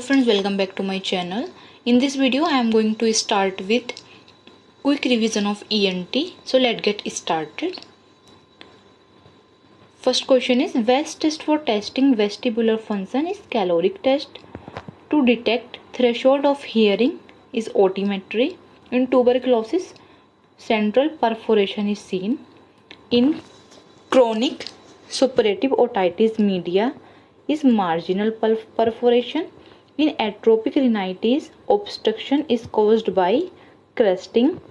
friends, welcome back to my channel. In this video I am going to start with quick revision of ENT. So let's get started. First question is, best test for testing vestibular function is caloric test. To detect threshold of hearing is otimetry. In tuberculosis, central perforation is seen. In chronic suppurative otitis media is marginal perforation. In atrophic rhinitis, obstruction is caused by crusting.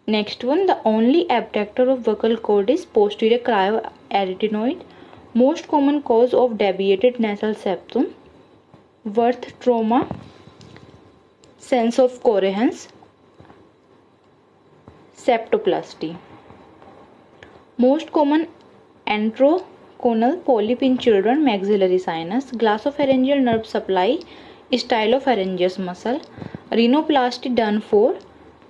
Next one, the only abductor of vocal cord is posterior cryoarytenoid. Most common cause of deviated nasal septum, Wirth trauma, sense of coherence, septoplasty. Most common enteroconal polyp in children, maxillary sinus, glossopharyngeal nerve supply, stylopharyngeus muscle. Rhinoplasty done for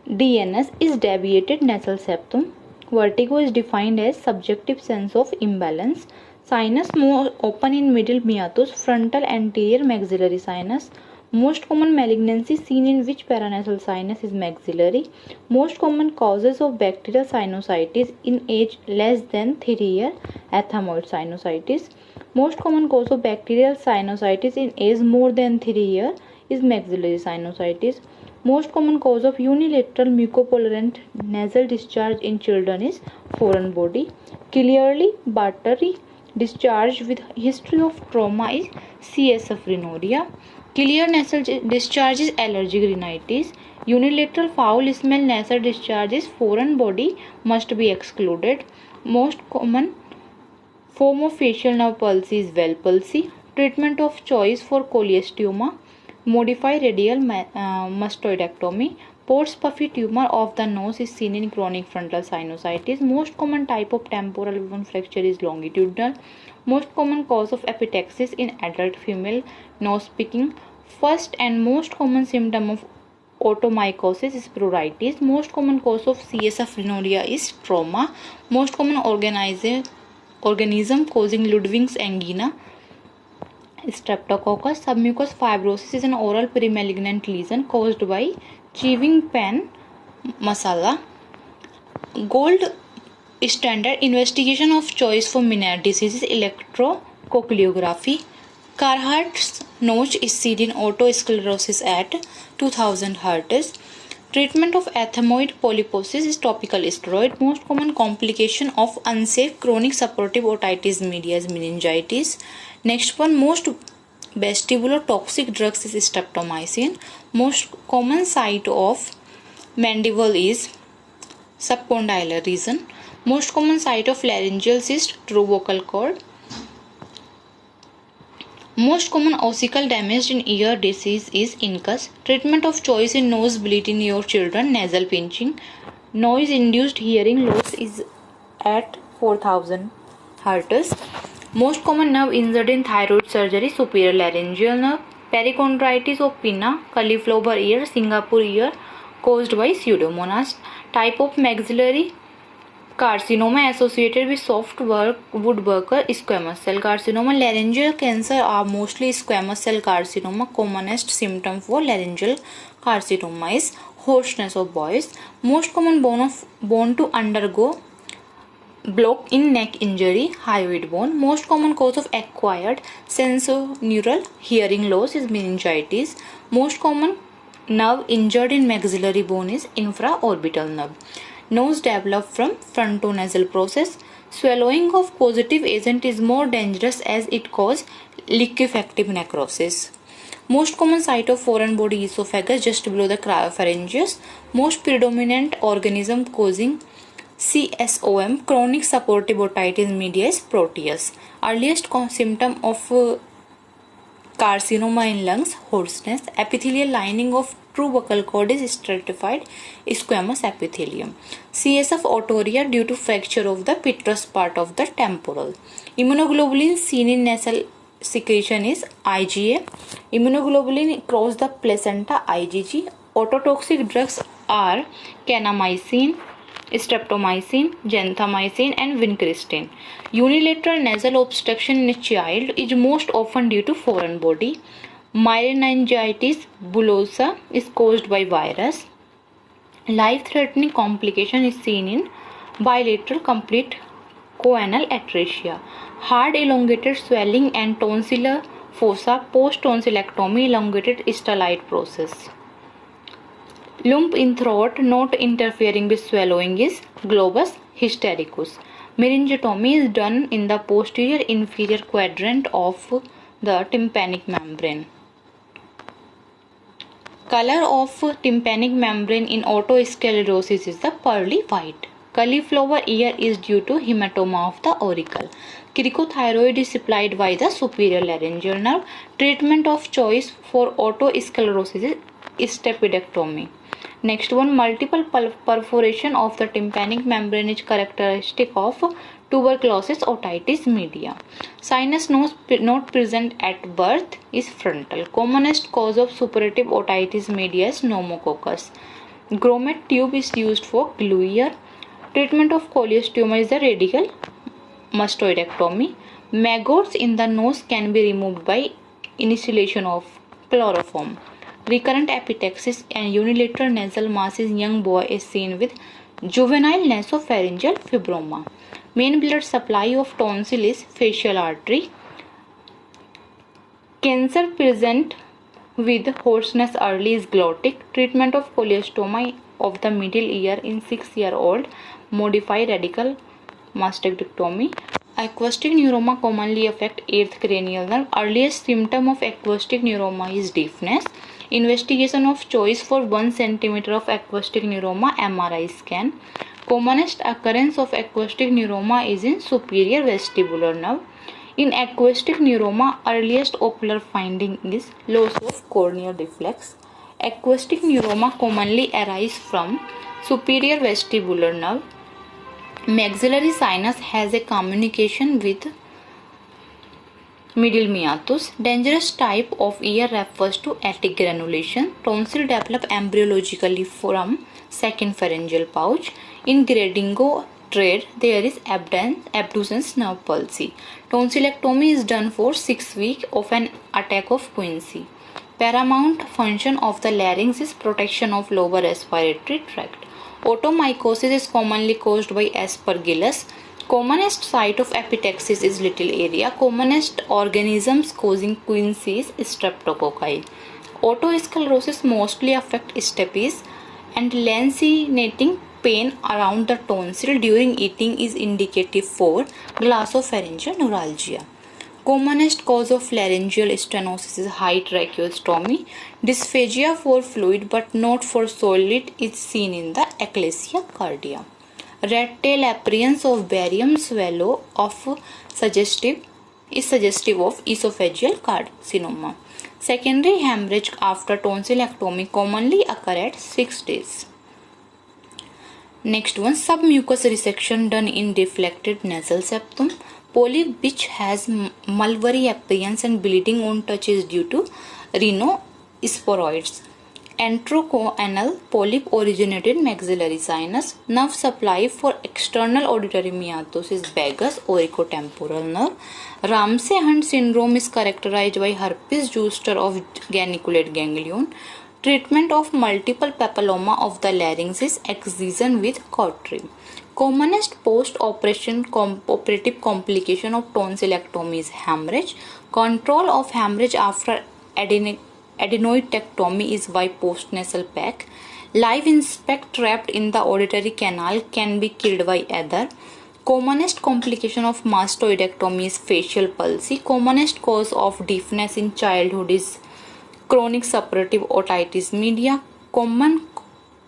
DNS is deviated nasal septum. Vertigo is defined as subjective sense of imbalance. Sinus more open in middle meatus, frontal anterior maxillary sinus. Most common malignancy seen in which paranasal sinus is maxillary. Most common causes of bacterial sinusitis in age less than 3 years, ethmoid sinusitis. Most common cause of bacterial sinusitis in age more than 3 years is maxillary sinusitis. Most common cause of unilateral mucopolarant nasal discharge in children is foreign body. Clearly Barteri discharge with history of trauma is CSF rhinorrhea. Clear nasal discharge is allergic rhinitis. Unilateral foul smell nasal discharge is foreign body, must be excluded. Most common form of facial nerve palsy is Well palsy. Treatment of choice for cholesteatoma, modify radial mastoidectomy. Ports puffy tumor of the nose is seen in chronic frontal sinusitis. Most common type of temporal bone fracture is longitudinal. Most common cause of epistaxis in adult female, nose picking. First and most common symptom of otomycosis is pruritus. Most common cause of CSF rhinorrhea is trauma. Most common organism causing Ludwig's angina, Streptococcus. Submucous fibrosis is an oral premalignant lesion caused by chewing pen masala. Gold standard investigation of choice for Menard disease is electrocochleography. Carhart's notch is seen in otosclerosis at 2000 Hz. Treatment of ethmoid polyposis is topical steroid. Most common complication of unsafe chronic suppurative otitis media is meningitis. Next one, most vestibular toxic drugs is streptomycin. Most common site of mandible is subcondylar region. Most common site of laryngeal cyst, true vocal cord. Most common ossicle damage in ear disease is incus. Treatment of choice in nosebleed in your children, nasal pinching. Noise induced hearing loss is at 4000 Hz. Most common nerve injured in thyroid surgery, superior laryngeal nerve. Perichondritis of pinna, cauliflower ear, Singapore ear caused by Pseudomonas. Type of maxillary carcinoma associated with soft woodworker squamous cell carcinoma. Laryngeal cancer are mostly squamous cell carcinoma. Commonest symptom for laryngeal carcinoma is hoarseness of voice. Most common bone to undergo block in neck injury, hyoid bone. Most common cause of acquired sensorineural hearing loss is meningitis. Most common nerve injured in maxillary bone is infraorbital nerve. Nose developed from frontonasal process. Swallowing of causative agent is more dangerous as it causes liquefactive necrosis. Most common site of foreign body esophagus, just below the cryopharyngeus. Most predominant organism causing CSOM, chronic suppurative otitis media, is Proteus. Earliest symptom of carcinoma in lungs, hoarseness. Epithelial lining of true vocal cord is stratified squamous epithelium. CSF otorrhea due to fracture of the petrous part of the temporal. Immunoglobulin seen in nasal secretion is IgA. Immunoglobulin across the placenta, IgG. Ototoxic drugs are kanamycin, streptomycin, gentamicin and vincristine. Unilateral nasal obstruction in a child is most often due to foreign body. Meningitis bullosa is caused by virus. Life-threatening complication is seen in bilateral complete choanal atresia, hard elongated swelling and tonsillar fossa post-tonsillectomy, elongated stellate process. Lump in throat not interfering with swallowing is globus hystericus. Meningotomy is done in the posterior inferior quadrant of the tympanic membrane. Color of tympanic membrane in otosclerosis is the pearly white. Cauliflower ear is due to hematoma of the auricle. Cricothyroid is supplied by the superior laryngeal nerve. Treatment of choice for otosclerosis is stapedectomy. Next one, multiple perforation of the tympanic membrane is characteristic of tuberculosis otitis media. Sinus not present at birth is frontal. Commonest cause of suppurative otitis media is pneumococcus. Grommet tube is used for glue. Treatment of cholesteatoma is the radical mastoidectomy. Maggots in the nose can be removed by instillation of chloroform. Recurrent epistaxis and unilateral nasal mass in young boy is seen with juvenile nasopharyngeal fibroma. Main blood supply of tonsil is facial artery. Cancer present with hoarseness early is glottic. Treatment of cholesteatoma of the middle ear in 6-year-old, modify radical mastectomy. Acoustic neuroma commonly affect 8th cranial nerve. Earliest symptom of acoustic neuroma is deafness. Investigation of choice for 1 cm of acoustic neuroma, MRI scan. Commonest occurrence of acoustic neuroma is in superior vestibular nerve. In acoustic neuroma, earliest ocular finding is loss of corneal reflex. Acoustic neuroma commonly arise from superior vestibular nerve. Maxillary sinus has a communication with middle meatus. Dangerous type of ear refers to attic granulation. Tonsil develop embryologically from second pharyngeal pouch. In Gradingo trade, there is abducens nerve palsy. Tonsillectomy is done for 6 weeks of an attack of quinsy. Paramount function of the larynx is protection of lower respiratory tract. Otomycosis is commonly caused by Aspergillus. Commonest site of epistaxis is little area. Commonest organisms causing quinsy is streptococci. Otosclerosis mostly affect stapes, and lancinating pain around the tonsil during eating is indicative for glossopharyngeal neuralgia. Commonest cause of laryngeal stenosis is high tracheostomy. Dysphagia for fluid but not for solid is seen in the achalasia cardia. Rat tail appearance of barium swallow is suggestive of esophageal carcinoma. Secondary hemorrhage after tonsillectomy commonly occur at 6 days. Next one, submucous resection done in deflected nasal septum. Polyp which has mulberry appearance and bleeding on touch is due to rhinosporoids. Enterochoanal polyp originated maxillary sinus. Nerve supply for external auditory meatus is vagus auriculotemporal nerve. Ramsay-Hunt syndrome is characterized by herpes zoster of geniculate ganglion. Treatment of multiple papilloma of the larynx is excision with cautery. Commonest post-operative complication of tonsillectomy is hemorrhage. Control of hemorrhage after adenoidectomy is by postnasal pack. Live insect trapped in the auditory canal can be killed by either. Commonest complication of mastoidectomy is facial palsy. Commonest cause of deafness in childhood is chronic suppurative otitis media.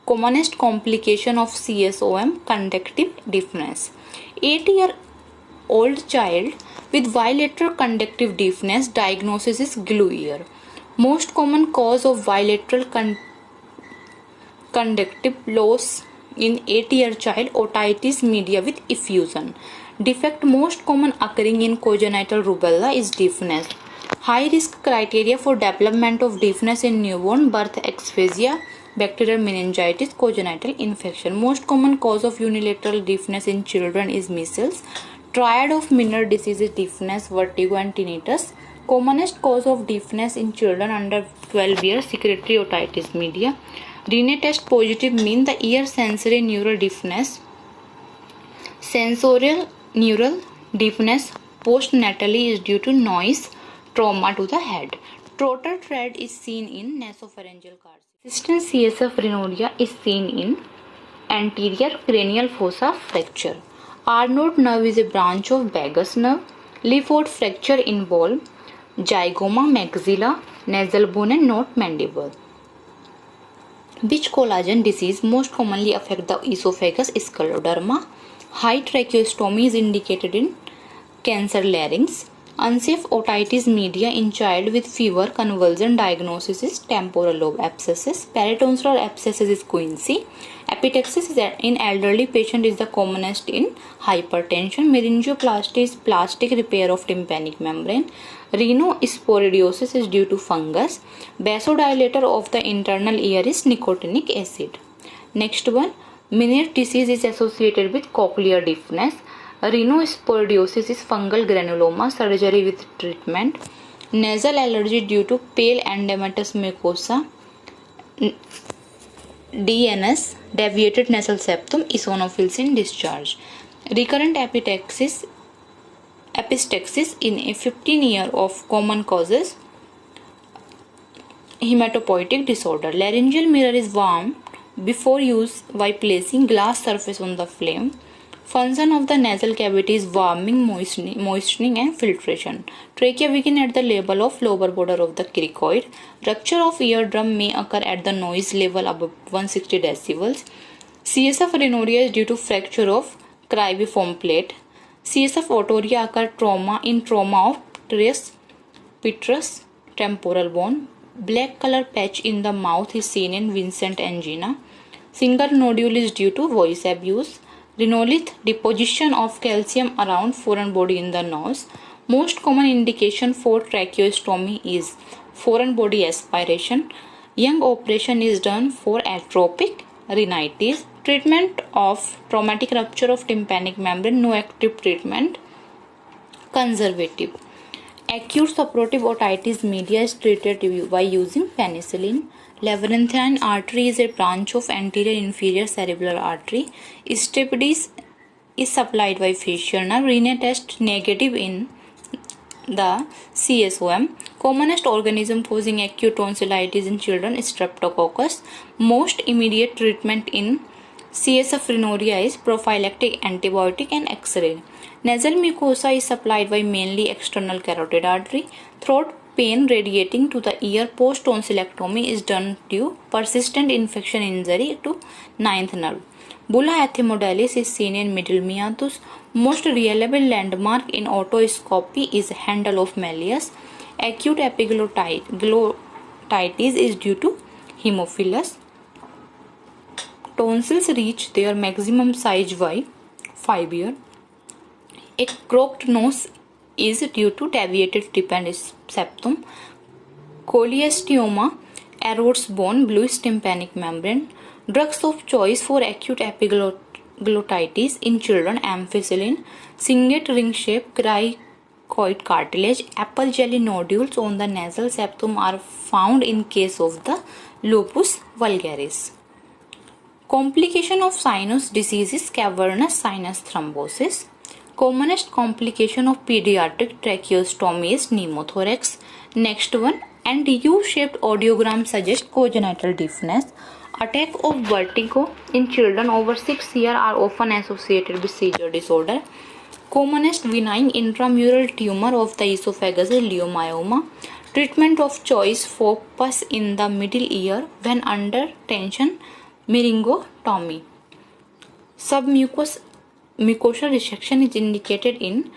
Commonest complication of CSOM, conductive deafness. 8-year-old child with bilateral conductive deafness, diagnosis is glue ear. Most common cause of bilateral conductive loss in 8-year child, otitis media with effusion. Defect most common occurring in congenital rubella is deafness. High risk criteria for development of deafness in newborn, birth aphasia, bacterial meningitis, congenital infection. Most common cause of unilateral deafness in children is measles. Triad of minor disease is deafness, vertigo and tinnitus. Commonest cause of deafness in children under 12 years, secretory otitis media. DNA test positive mean the ear sensory neural deafness. Sensorial neural deafness postnatally is due to noise trauma to the head. Trotter thread is seen in nasopharyngeal carcinoma. Persistent CSF rhinorrhea is seen in anterior cranial fossa fracture. Arnold nerve is a branch of vagus nerve. Leaford fracture involve zygoma, maxilla, nasal bone and not mandible. Which collagen disease most commonly affect the esophagus? Scleroderma. High tracheostomy is indicated in cancer larynx. Unsafe otitis media in child with fever, convulsion. Diagnosis is temporal lobe abscesses. Peritonsillar abscesses is Quincy. Epitaxis in elderly patient is the commonest in hypertension. Meningioplasty is plastic repair of tympanic membrane. Rhinosporidiosis is due to fungus. Vasodilator of the internal ear is nicotinic acid. Next one, Meniere's disease is associated with cochlear deafness. Rhinosporidiosis is fungal granuloma, surgery with treatment. Nasal allergy due to pale edematous mucosa. DNS, deviated nasal septum, eosinophils in discharge. Recurrent epistaxis in a 15-year of common causes. Hematopoietic disorder. Laryngeal mirror is warmed before use by placing glass surface on the flame. Function of the nasal cavity is warming, moistening and filtration. Trachea weaken at the level of lower border of the cricoid. Rupture of eardrum may occur at the noise level above 160 decibels. CSF rhinorrhea is due to fracture of cribriform plate. CSF otorrhea occur in trauma of teres petrous temporal bone. Black color patch in the mouth is seen in Vincent angina. Single nodule is due to voice abuse. Rhinolith, deposition of calcium around foreign body in the nose. Most common indication for tracheostomy is foreign body aspiration. Young operation is done for atrophic rhinitis. Treatment of traumatic rupture of tympanic membrane, no active treatment. Conservative. Acute suppurative otitis media is treated by using penicillin. Labyrinthine artery is a branch of anterior inferior cerebral artery. Stapedies is supplied by facial nerve. Renal test negative in the CSOM. Commonest organism causing acute tonsillitis in children is Streptococcus. Most immediate treatment in CSF rhinorrhea is prophylactic antibiotic and X-ray. Nasal mucosa is supplied by mainly external carotid artery. Throat pain radiating to the ear post tonsillectomy is done due persistent infection injury to ninth nerve. Bulla ethmodalis is seen in middle meatus. Most reliable landmark in otoscopy is handle of Malleus. Acute epiglottitis is due to Haemophilus. Tonsils reach their maximum size by 5 years. A crooked nose is due to deviated tip and septum. Cholesteatoma erodes bone, bluish tympanic membrane. Drugs of choice for acute epiglottitis in children: ampicillin. Cingate ring shape cricoid cartilage. Apple jelly nodules on the nasal septum are found in case of the lupus vulgaris. Complication of sinus disease is cavernous sinus thrombosis. Commonest complication of pediatric tracheostomy is pneumothorax. Next one, and U-shaped audiogram suggests congenital deafness. Attack of vertigo in children over 6 years are often associated with seizure disorder. Commonest benign intramural tumor of the esophagus is leiomyoma. Treatment of choice for pus in the middle ear when under tension, myringotomy. Submucosal resection is indicated in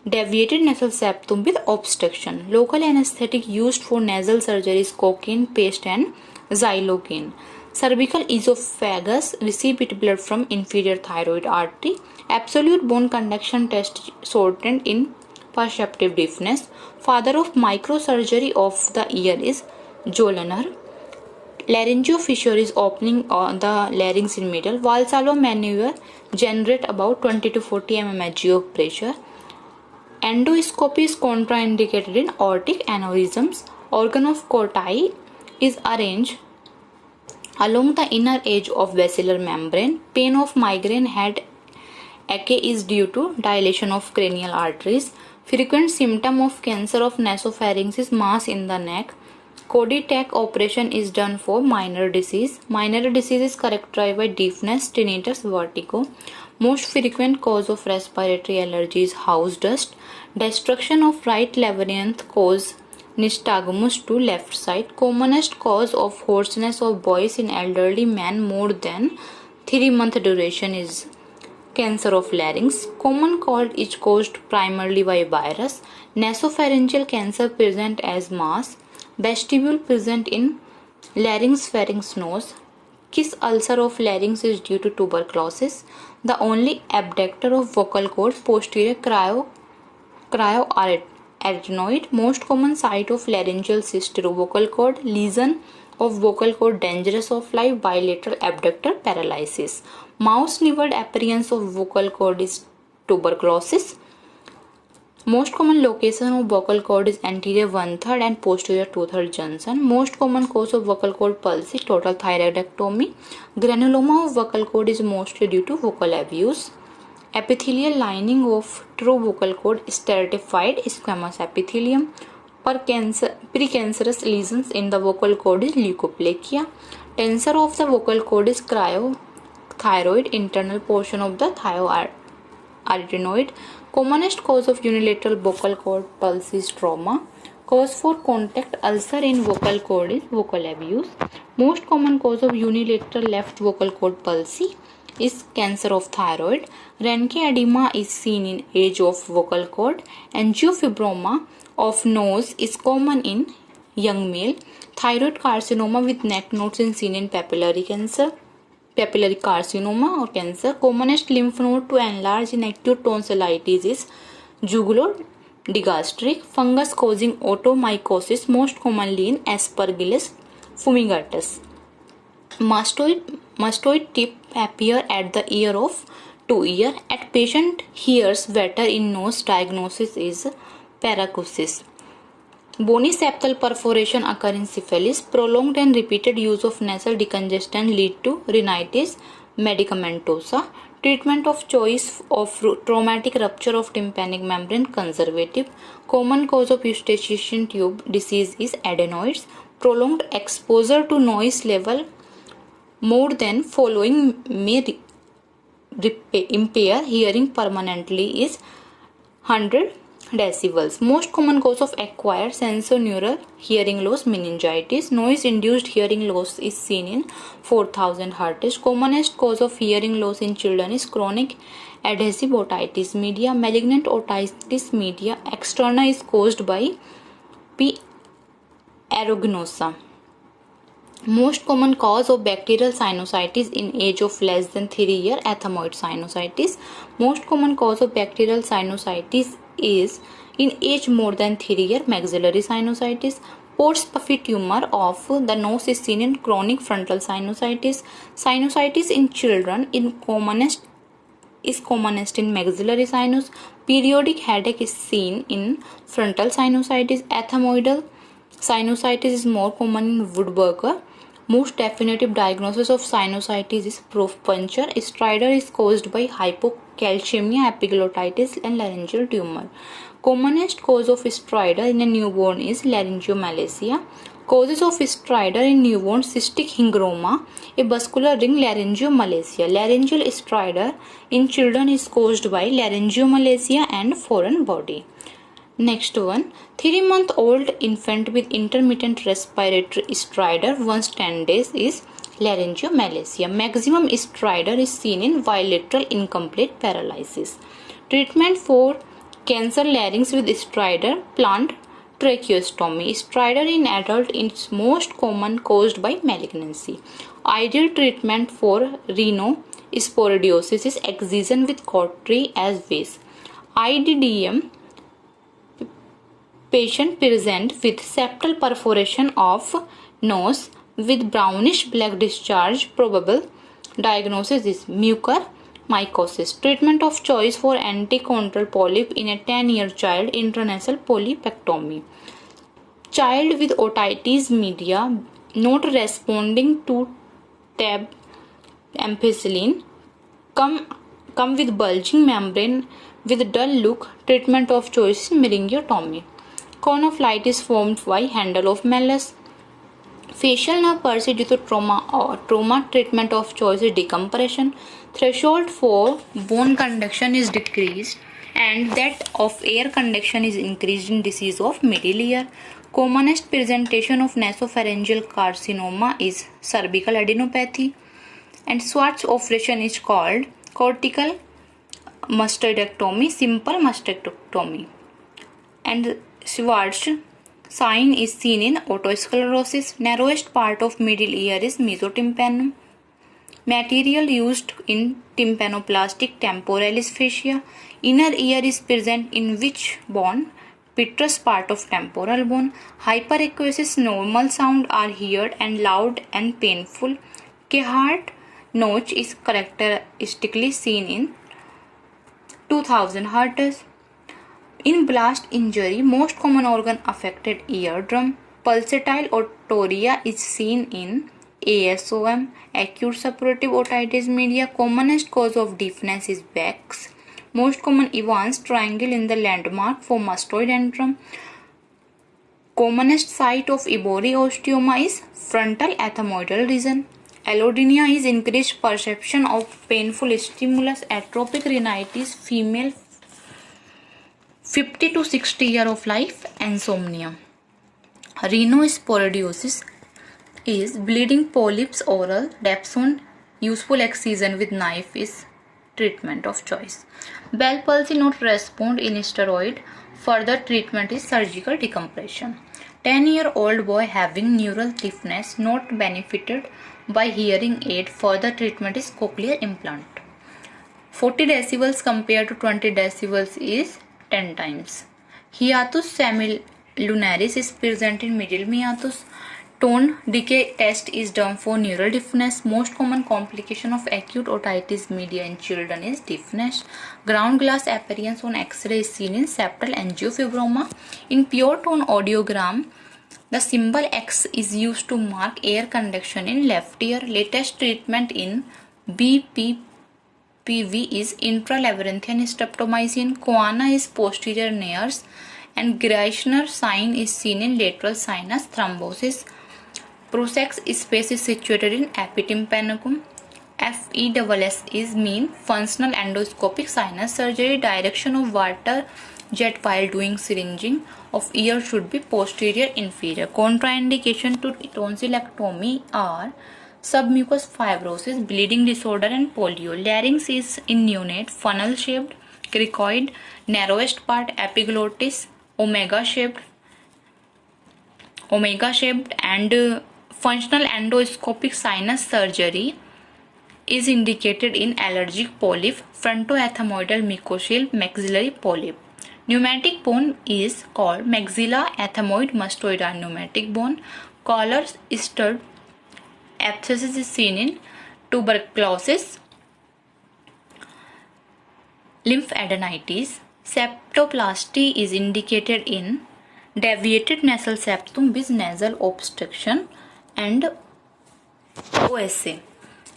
deviated nasal septum with obstruction. Local anesthetic used for nasal surgery is cocaine paste and xylocaine. Cervical esophagus receive its blood from inferior thyroid artery. Absolute bone conduction test shortened in perceptive deafness. Father of microsurgery of the ear is Jollner. Laryngofissure is opening on the larynx in middle. Valsalva maneuver generate about 20 to 40 mmHg of pressure. Endoscopy is contraindicated in aortic aneurysms. Organ of Corti is arranged along the inner edge of basilar membrane. Pain of migraine headache is due to dilation of cranial arteries. Frequent symptom of cancer of nasopharynx is mass in the neck. Cody-Tech operation is done for minor disease. Minor disease is characterized by deafness, tinnitus, vertigo. Most frequent cause of respiratory allergy is house dust. Destruction of right labyrinth cause nystagmus to left side. Commonest cause of hoarseness of voice in elderly men more than 3-month duration is cancer of larynx. Common cold is caused primarily by virus. Nasopharyngeal cancer present as mass. Vestibule present in larynx, pharynx, nose. Kiss ulcer of larynx is due to tuberculosis. The only abductor of vocal cord posterior cryoarytenoid. Most common site of laryngeal cyst through vocal cord. Lesion of vocal cord dangerous of life. Bilateral abductor paralysis. Mouse nivered appearance of vocal cord is tuberculosis. Most common location of vocal cord is anterior 1/3 and posterior 2/3 junction. Most common cause of vocal cord palsy, total thyroidectomy. Granuloma of vocal cord is mostly due to vocal abuse. Epithelial lining of true vocal cord stratified squamous epithelium. Precancerous lesions in the vocal cord is leukoplakia. Tensor of the vocal cord is cryothyroid, internal portion of the thyroarytenoid. Commonest cause of unilateral vocal cord palsy is trauma. Cause for contact ulcer in vocal cord is vocal abuse. Most common cause of unilateral left vocal cord palsy is cancer of thyroid. Rhenke edema is seen in age of vocal cord. Angiofibroma of nose is common in young male. Thyroid carcinoma with neck nodes is seen in papillary carcinoma or cancer. Commonest lymph node to enlarge in acute tonsillitis is jugulogastric. Fungus causing otomycosis most commonly in Aspergillus fumigatus. Mastoid tip appear at the ear of 2 ear. At patient hears better in nose, diagnosis is paracusis. Bony septal perforation occur in syphilis. Prolonged and repeated use of nasal decongestant lead to rhinitis medicamentosa. Treatment of choice of traumatic rupture of tympanic membrane conservative. Common cause of eustachian tube disease is adenoids. Prolonged exposure to noise level more than following may impair hearing permanently is 100 decibels. Most common cause of acquired sensorineural hearing loss meningitis. Noise induced hearing loss is seen in 4000 Hz. Commonest cause of hearing loss in children is chronic adhesive otitis media. Malignant otitis media externa is caused by P. aeruginosa. Most common cause of bacterial sinusitis in age of less than 3 years, ethmoid sinusitis. Most common cause of bacterial sinusitis is in age more than 3 years, maxillary sinusitis. Ports puffy tumor of the nose is seen in chronic frontal sinusitis. Sinusitis in children is commonest in maxillary sinus. Periodic headache is seen in frontal sinusitis. Ethmoidal sinusitis is more common in Woodbucker. Most definitive diagnosis of sinusitis is puncture. Stridor is caused by hypocalcemia, epiglottitis, and laryngeal tumor. Commonest cause of stridor in a newborn is laryngomalacia. Causes of stridor in newborn: cystic hygroma, a vascular ring, laryngomalacia. Laryngeal stridor in children is caused by laryngomalacia and foreign body. Next one, 3-month-old infant with intermittent respiratory stridor once 10 days is laryngomalacia. Maximum stridor is seen in bilateral incomplete paralysis. Treatment for cancer larynx with stridor: plant tracheostomy. Stridor in adult is most common caused by malignancy. Ideal treatment for rhinosporidiosis is excision with cautery as base. IDDM patient present with septal perforation of nose with brownish black discharge. Probable diagnosis is Mucker mycosis. Treatment of choice for antichondral polyp in a 10-year child, intranasal polypectomy. Child with otitis media not responding to tab ampicillin, come with bulging membrane with dull look. Treatment of choice is meningotomy. Cone of light is formed by handle of Malus. Facial nerve palsy due to trauma. Treatment of choice is decompression. Threshold for bone conduction is decreased and that of air conduction is increased in disease of middle ear. Commonest presentation of nasopharyngeal carcinoma is cervical adenopathy, and Schwartz operation is called cortical mastectomy, simple mastectomy. And Schwartz sign is seen in otosclerosis. Narrowest part of middle ear is mesotympanum. Material used in tympanoplastic temporalis fascia. Inner ear is present in which bone? Petrous part of temporal bone. Hyperacusis, normal sound are heard and loud and painful. Cahart notch is characteristically seen in 2000 Hz. In blast injury, most common organ affected eardrum. Pulsatile otorrhea is seen in ASOM. Acute suppurative otitis media. Commonest cause of deafness is Beck's. Most common events, triangle in the landmark for mastoid antrum. Commonest site of Ibori osteoma is frontal ethmoidal region. Allodynia is increased perception of painful stimulus. Atopic rhinitis, female 50 to 60 year of life. Insomnia. Rhinosporidiosis is bleeding polyps, oral. Dapsone, useful excision with knife is treatment of choice. Bell palsy not respond in steroid. Further treatment is surgical decompression. 10-year-old boy having neural deafness not benefited by hearing aid. Further treatment is cochlear implant. 40 decibels compared to 20 decibels is 10 times. Hiatus semilunaris is present in middle meatus. Tone decay test is done for neural deafness. Most common complication of acute otitis media in children is deafness. Ground glass appearance on X-ray is seen in septal angiofibroma. In pure tone audiogram, the symbol X is used to mark air conduction in left ear. Latest treatment in BPPV is intralabyrinthian streptomycin. Coana is posterior nares and Greishner sign is seen in lateral sinus thrombosis. Prosex space is situated in epitympanum. FESS is mean functional endoscopic sinus surgery. Direction of water jet while doing syringing of ear should be posterior inferior. Contraindication to tonsillectomy are submucous fibrosis, bleeding disorder and polio. Larynx is in neonate, funnel shaped, cricoid, narrowest part epiglottis, omega shaped and functional endoscopic sinus surgery is indicated in allergic polyp, frontoethmoidal mucocele, maxillary polyp. Pneumatic bone is called maxilla ethmoid mastoida pneumatic bone. Collar stud abscess is seen in tuberculosis, lymphadenitis. Septoplasty is indicated in deviated nasal septum with nasal obstruction and OSA.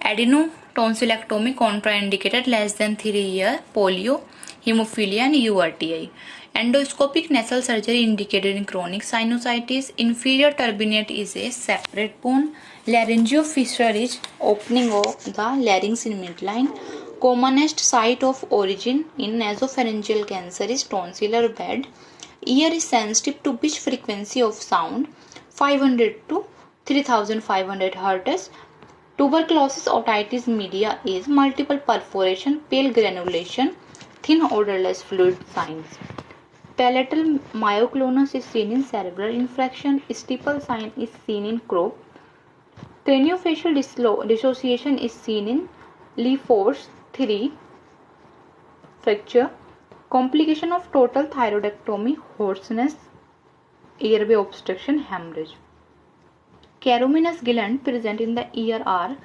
Adenotonsillectomy contraindicated less than 3 years, polio, hemophilia and URTI. Endoscopic nasal surgery indicated in chronic sinusitis. Inferior turbinate is a separate bone. Laryngofissure is opening of the larynx in midline. Commonest site of origin in nasopharyngeal cancer is tonsillar bed. Ear is sensitive to pitch frequency of sound 500 to 3500 Hz. Tuberculosis otitis media is multiple perforation, pale granulation, thin odorless fluid signs. Palatal myoclonus is seen in cerebral infraction. Steeple sign is seen in crow. Craniofacial dissociation is seen in Lee-Force 3 fracture. Complication of total thyroidectomy, hoarseness, airway obstruction, hemorrhage. Carominous gland present in the ear are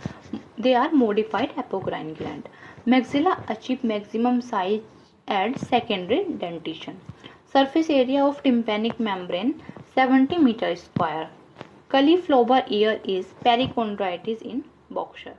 modified apocrine gland. Maxilla achieve maximum size at secondary dentition. Surface area of tympanic membrane 70 meter square. Cauliflower ear is perichondritis in Boxer.